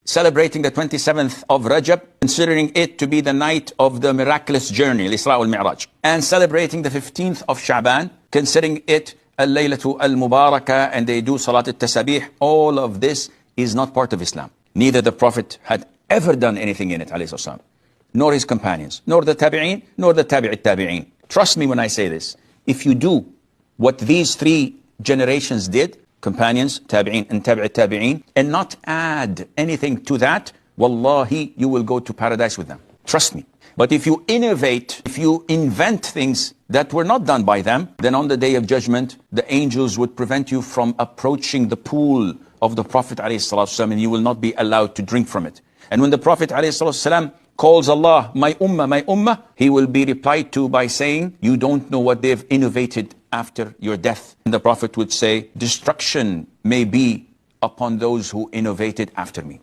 celebrating the 27th of Rajab, considering it to be the night of the miraculous journey, Al-Isra wal-Mi'raj, and celebrating the 15th of Sha'ban, considering it Al-Laylatu Al-Mubarakah, and they do Salat Al-Tasabih. All of this is not part of Islam. Neither the Prophet had ever done anything in it, alayhi salam, nor his companions, nor the Tabi'een, nor the Tabi'it Tabi'een. Trust me when I say this. If you do what these three generations did, companions, Tabi'een, and Tabi'it Tabi'een, and not add anything to that, wallahi, you will go to paradise with them. Trust me. But if you innovate, if you invent things that were not done by them, then on the day of judgment, the angels would prevent you from approaching the pool of the Prophet ﷺ, and you will not be allowed to drink from it. And when the Prophet ﷺ calls Allah, my ummah, he will be replied to by saying, you don't know what they've innovated after your death. And the Prophet would say, destruction may be upon those who innovated after me.